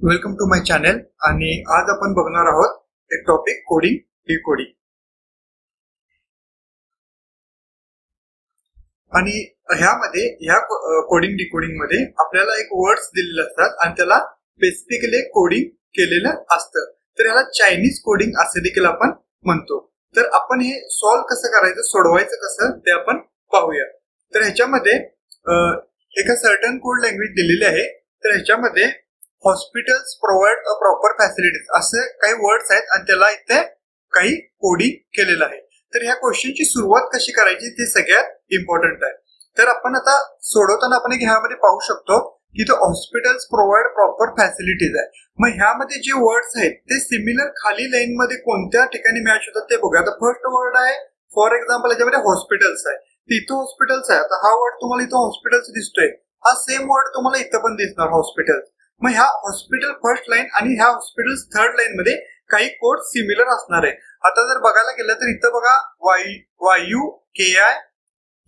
Welcome to my channel. आणि आज आपण बघणार आहोत एक टॉपिक कोडिंग डिकोडिंग. आणि ह्या कोडिंग डिकोडिंग मध्ये आपल्याला एक वर्ड्स दिलेले असतात आणि त्याला स्पेसिफिकली कोडिंग केलेलं असतं. तर ह्याला चायनीज कोडिंग असे देखील आपण म्हणतो. तर आपण हे सॉल्व्ह कसं करायचं, सोडवायचं कसं ते आपण पाहूया. तर ह्याच्यामध्ये एका सर्टन कोड लँग्वेज दिलेली आहे. तर ह्याच्यामध्ये hospitals provide a proper facilities असे काही वर्ड्स आहेत आणि त्याला इथे काही कोडिंग केलेलं आहे. तर ह्या क्वेश्चनची सुरुवात कशी करायची ते सगळ्यात इम्पॉर्टंट आहे. तर आपण आता सोडवताना आपण ह्यामध्ये पाहू शकतो की तो हॉस्पिटल्स प्रोव्हाइड प्रॉपर फॅसिलिटीज आहे. मग ह्यामध्ये जे वर्ड्स आहेत ते सिमिलर खाली लाईन मध्ये कोणत्या ठिकाणी मॅच होतात ते बघूया. आता फर्स्ट वर्ड आहे फॉर एक्झाम्पल याच्यामध्ये हॉस्पिटल्स आहे. इथं हॉस्पिटल्स आहे. आता हा वर्ड तुम्हाला इथं हॉस्पिटल्स दिसतोय. हा सेम वर्ड तुम्हाला इथं पण दिसणार हॉस्पिटल्स. मग ह्या हॉस्पिटल फर्स्ट लाईन आणि ह्या हॉस्पिटल थर्ड लाईन मध्ये काही कोड सिमिलर असणार आहे. आता जर बघायला गेलं तर इथं बघा वायू KI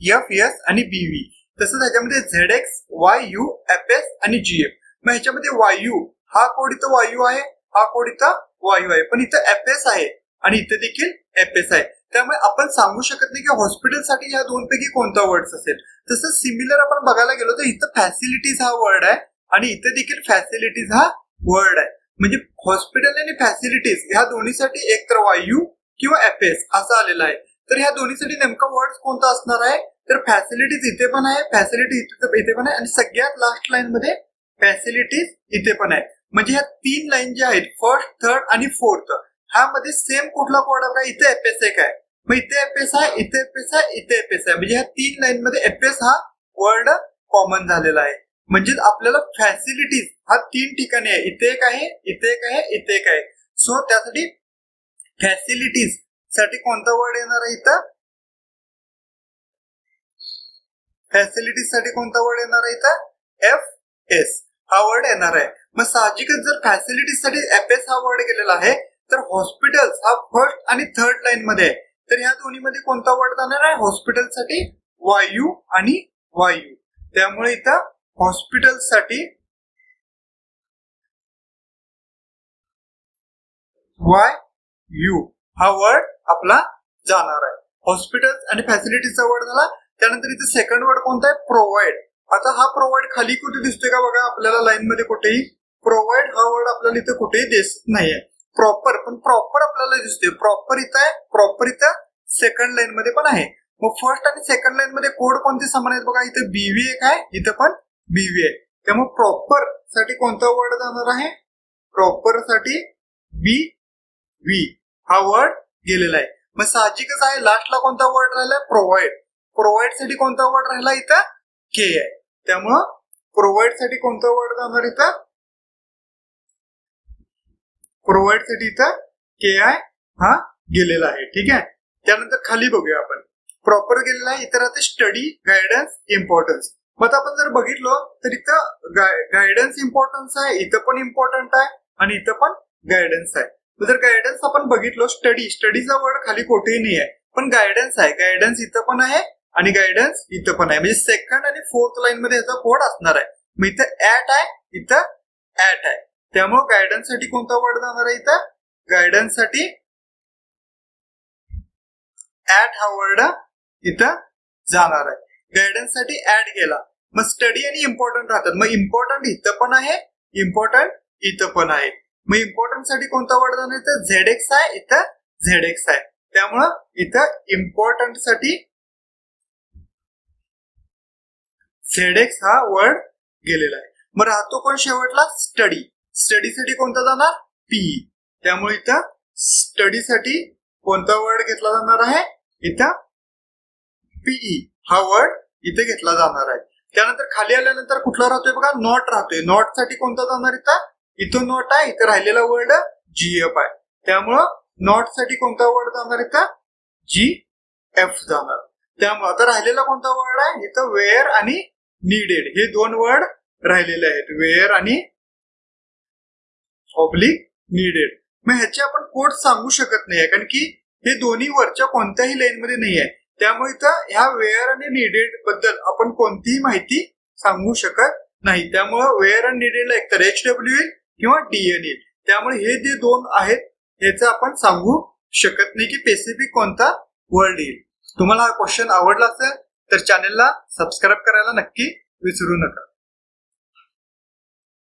FS आणि BV. तसंच ह्याच्यामध्ये ZX YU FS आणि GF. मग ह्याच्यामध्ये वायू हा कोड इथं वायू आहे, हा कोड इथं वायू आहे, पण इथं FS आहे आणि इथं देखील FS आहे. त्यामुळे आपण सांगू शकत नाही की हॉस्पिटलसाठी या दोन पैकी कोणता वर्ड असेल. तसंच सिमिलर आपण बघायला गेलो तर इथं फॅसिलिटीज हा वर्ड आहे आणि इथे देखील फॅसिलिटीज हा वर्ड आहे. म्हणजे हॉस्पिटल आणि फॅसिलिटीज ह्या दोन्हीसाठी एक तर वायू किंवा FS असं आलेला आहे. तर ह्या दोन्हीसाठी नेमका वर्ड कोणता असणार आहे, तर फॅसिलिटीज इथे पण आहे, फॅसिलिटी इथे पण आहे आणि सगळ्यात लास्ट लाईन मध्ये फॅसिलिटीज इथे पण आहे. म्हणजे ह्या तीन लाईन ज्या आहेत फर्स्ट, थर्ड आणि फोर्थ ह्यामध्ये सेम कुठला कोड आहे? इथे FS एक आहे, मग इथे FS आहे, इथे FS आहे, इथे FS आहे. म्हणजे ह्या तीन लाईन मध्ये FS हा वर्ड कॉमन झालेला आहे. म्हणजे आपल्याला फॅसिलिटीज हा तीन ठिकाणी आहे. इथे एक आहे, इथे एक आहे, इथे एक आहे. सो त्यासाठी फॅसिलिटीज साठी कोणता वर्ड येणार आहे? इथं फॅसिलिटीज साठी कोणता वर्ड येणार आहे? इथं FS हा वर्ड येणार आहे. मग साहजिकच जर फॅसिलिटीज साठी FS हा वर्ड गेलेला आहे तर हॉस्पिटल्स हा फर्स्ट आणि थर्ड लाईन मध्ये आहे. तर ह्या दोन्ही मध्ये कोणता वर्ड जाणार आहे? हॉस्पिटल साठी वायू आणि वायू. त्यामुळे इथं हॉस्पिटल साठी YU हा वर्ड आपला जाणार आहे. हॉस्पिटल आणि फॅसिलिटीचा वर्ड झाला. त्यानंतर इथे सेकंड वर्ड कोणता आहे? प्रोव्हाइड. आता हा प्रोव्हाइड खाली कुठे दिसतोय का बघा आपल्याला लाईन मध्ये कुठेही प्रोव्हाइड हा वर्ड आपल्याला इथे कुठेही दिसत नाहीये. प्रॉपर पण प्रॉपर आपल्याला दिसतोय. प्रॉपर इथं आहे, प्रॉपर इथं सेकंड लाईन मध्ये पण आहे. मग फर्स्ट आणि सेकंड लाईन मध्ये कोड कोणते समान आहेत बघा. इथे BV एक आहे, इथं पण BV आहे. त्यामुळे प्रॉपर साठी कोणता वर्ड जाणार आहे? प्रॉपर साठी BV हा वर्ड गेलेला आहे. मग साहजिकच आहे लास्टला कोणता वर्ड राहिला? प्रोव्हाइड. प्रोव्हाइड साठी कोणता वर्ड राहिला? इथं K आहे. त्यामुळं प्रोव्हाइड साठी कोणता वर्ड जाणार इथं? प्रोव्हाइड साठी इथं KI हा गेलेला आहे. ठीक आहे. त्यानंतर खाली बघूया आपण. प्रॉपर गेलेला आहे. इथं राहते स्टडी, गायडन्स, इम्पॉर्टन्स. मग आपण जर बघितलं तर इथं गायडन्स इम्पॉर्टन्स आहे, इथं पण इम्पॉर्टंट आहे आणि इथं पण गायडन्स आहे. जर गायडन्स आपण बघितलो स्टडीचा वर्ड खाली कुठेही नाही आहे, पण गायडन्स आहे. गायडन्स इथं पण आहे आणि गायडन्स इथं पण आहे. म्हणजे सेकंड आणि फोर्थ लाईन मध्ये याचा कोड असणार आहे. मग इथं ऍट आहे, इथं ऍट आहे. त्यामुळे गायडन्स साठी कोणता वर्ड जाणार आहे? इथं गायडन्स साठी ऍट हा वर्ड इथं जाणार आहे. गायडन्स साठी ऍड गेला. मग स्टडी आणि इम्पॉर्टंट राहतात. मग इम्पॉर्टंट इथं पण आहे, इम्पॉर्टंट इथं पण आहे. मग इम्पॉर्टंट साठी कोणता वर्ड जाणार? इथं ZX आहे, इथं ZX आहे. त्यामुळं इथं इम्पॉर्टंट साठी ZX हा वर्ड गेलेला आहे. मग राहतो कोण शेवटला? स्टडी. स्टडी साठी कोणता जाणार? PE. त्यामुळे इथं स्टडी साठी कोणता वर्ड घेतला जाणार आहे? इथं PE हा वर्ड इथे घेतला जाणार आहे. त्यानंतर खाली आल्यानंतर कुठला राहतोय बघा? नॉट राहतोय. नॉट साठी कोणता जाणार? इथं नॉट आहे, इथं राहिलेला वर्ड GF आहे. त्यामुळं नॉट साठी कोणता वर्ड जाणार? इथं GF जाणार. त्यामुळे आता राहिलेला कोणता वर्ड आहे? इथं वेअर आणि नीडेड हे दोन वर्ड राहिलेले आहेत. वेअर आणि ऑब्लिक नीडेड. मग ह्याचे आपण कोड सांगू शकत नाही कारण की हे दोन्ही वरच्या कोणत्याही लाईन मध्ये नाही आहे. त्यामुळे इथं ह्या वेअर आणि नीडेड बद्दल आपण कोणतीही माहिती सांगू शकत नाही. त्यामुळे वेअर आणि नीडेडला एकतर HW येईल किंवा DN येईल. त्यामुळे हे जे दोन आहेत ह्याचं आपण सांगू शकत नाही की स्पेसिफिक कोणता वर्ड येईल. तुम्हाला हा क्वेश्चन आवडला असेल तर चॅनलला सबस्क्राईब करायला नक्की विसरू नका.